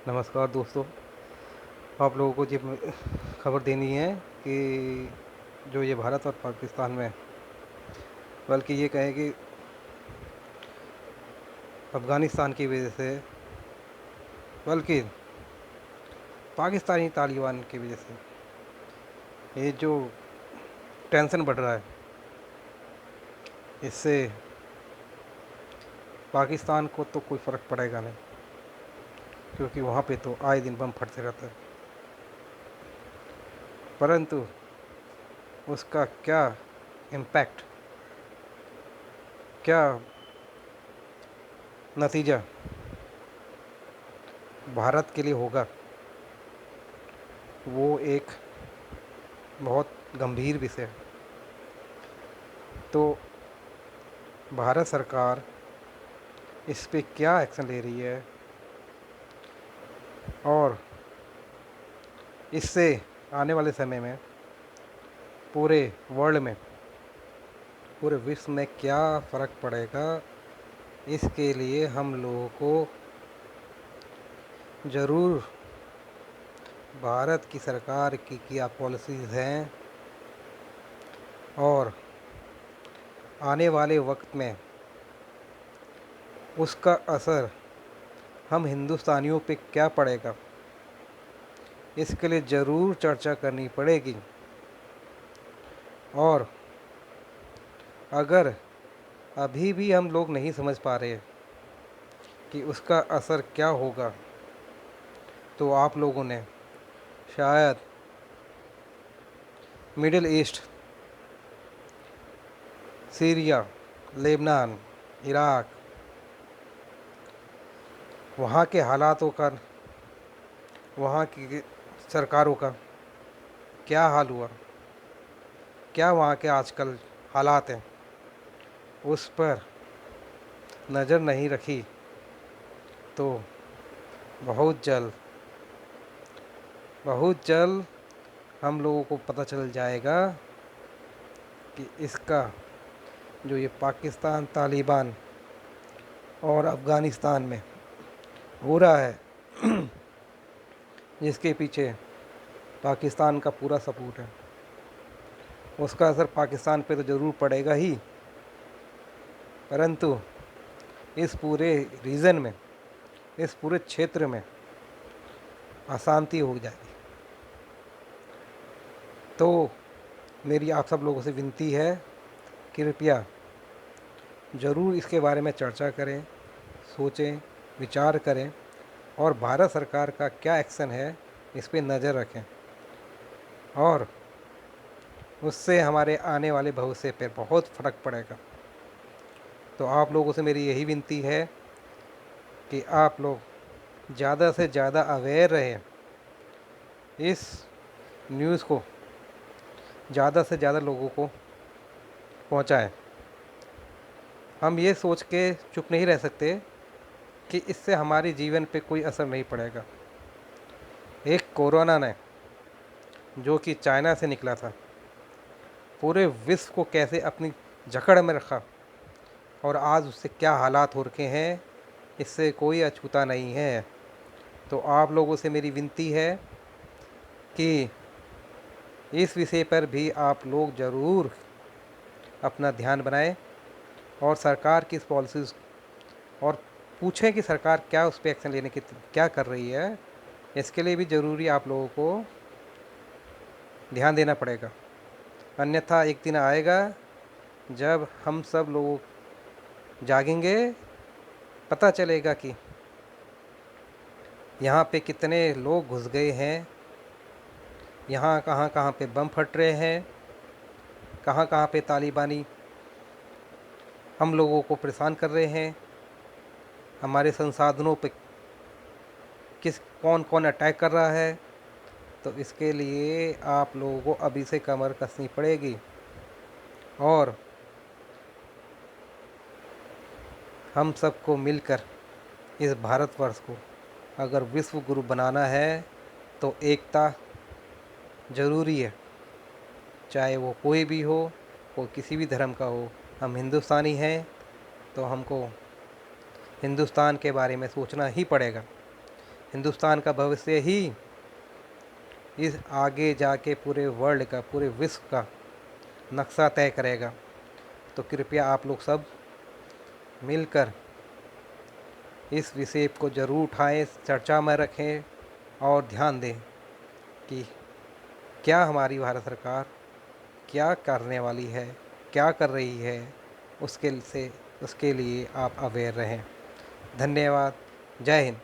नमस्कार दोस्तों। आप लोगों को ये खबर देनी है कि जो ये भारत और पाकिस्तान में, बल्कि ये कहें कि अफ़गानिस्तान की वजह से, बल्कि पाकिस्तानी तालिबान की वजह से ये जो टेंशन बढ़ रहा है, इससे पाकिस्तान को तो कोई फ़र्क पड़ेगा नहीं, क्योंकि वहाँ पे तो आए दिन बम फटते रहते हैं। परंतु उसका क्या इम्पैक्ट, क्या नतीजा भारत के लिए होगा, वो एक बहुत गंभीर विषय है। तो भारत सरकार इस पे क्या एक्शन ले रही है, और इससे आने वाले समय में पूरे वर्ल्ड में, पूरे विश्व में क्या फ़र्क पड़ेगा, इसके लिए हम लोगों को ज़रूर भारत की सरकार की क्या पॉलिसीज़ हैं, और आने वाले वक्त में उसका असर हम हिंदुस्तानियों पे क्या पड़ेगा, इसके लिए ज़रूर चर्चा करनी पड़ेगी। और अगर अभी भी हम लोग नहीं समझ पा रहे कि उसका असर क्या होगा, तो आप लोगों ने शायद middle east, Syria, Lebanon, Iraq, वहाँ के हालातों का, वहाँ की सरकारों का क्या हाल हुआ, क्या वहाँ के आजकल हालात हैं, उस पर नज़र नहीं रखी तो बहुत जल्द, बहुत जल्द हम लोगों को पता चल जाएगा कि इसका जो ये पाकिस्तान, तालिबान और अफ़गानिस्तान में हो रहा है, जिसके पीछे पाकिस्तान का पूरा सपोर्ट है, उसका असर पाकिस्तान पे तो ज़रूर पड़ेगा ही, परंतु इस पूरे रीजन में, इस पूरे क्षेत्र में अशांति हो जाएगी। तो मेरी आप सब लोगों से विनती है, कृपया ज़रूर इसके बारे में चर्चा करें, सोचें, विचार करें, और भारत सरकार का क्या एक्शन है इस पे नज़र रखें, और उससे हमारे आने वाले भविष्य पर बहुत फ़र्क पड़ेगा। तो आप लोगों से मेरी यही विनती है कि आप लोग ज़्यादा से ज़्यादा अवेयर रहें, इस न्यूज़ को ज़्यादा से ज़्यादा लोगों को पहुंचाएं। हम ये सोच के चुप नहीं रह सकते कि इससे हमारे जीवन पे कोई असर नहीं पड़ेगा। एक कोरोना ने, जो कि चाइना से निकला था, पूरे विश्व को कैसे अपनी जकड़ में रखा, और आज उससे क्या हालात हो रखे हैं, इससे कोई अछूता नहीं है। तो आप लोगों से मेरी विनती है कि इस विषय पर भी आप लोग ज़रूर अपना ध्यान बनाएं, और सरकार की इस पॉलिसीज़, और पूछें कि सरकार क्या उस पर एक्शन लेने की क्या कर रही है, इसके लिए भी ज़रूरी आप लोगों को ध्यान देना पड़ेगा। अन्यथा एक दिन आएगा जब हम सब लोग जागेंगे, पता चलेगा कि यहाँ पे कितने लोग घुस गए हैं, यहाँ कहाँ कहाँ पे बम फट रहे हैं, कहाँ कहाँ पे तालिबानी हम लोगों को परेशान कर रहे हैं, हमारे संसाधनों पे किस कौन कौन अटैक कर रहा है। तो इसके लिए आप लोगों को अभी से कमर कसनी पड़ेगी, और हम सबको मिलकर इस भारतवर्ष को अगर विश्व गुरु बनाना है तो एकता ज़रूरी है, चाहे वो कोई भी हो, कोई किसी भी धर्म का हो। हम हिंदुस्तानी हैं, तो हमको हिंदुस्तान के बारे में सोचना ही पड़ेगा। हिंदुस्तान का भविष्य ही इस आगे जाके पूरे वर्ल्ड का, पूरे विश्व का नक्शा तय करेगा। तो कृपया आप लोग सब मिलकर इस विषय को ज़रूर उठाएं, चर्चा में रखें और ध्यान दें कि क्या हमारी भारत सरकार क्या करने वाली है, क्या कर रही है, उसके लिए आप अवेयर रहें। धन्यवाद। जय हिंद।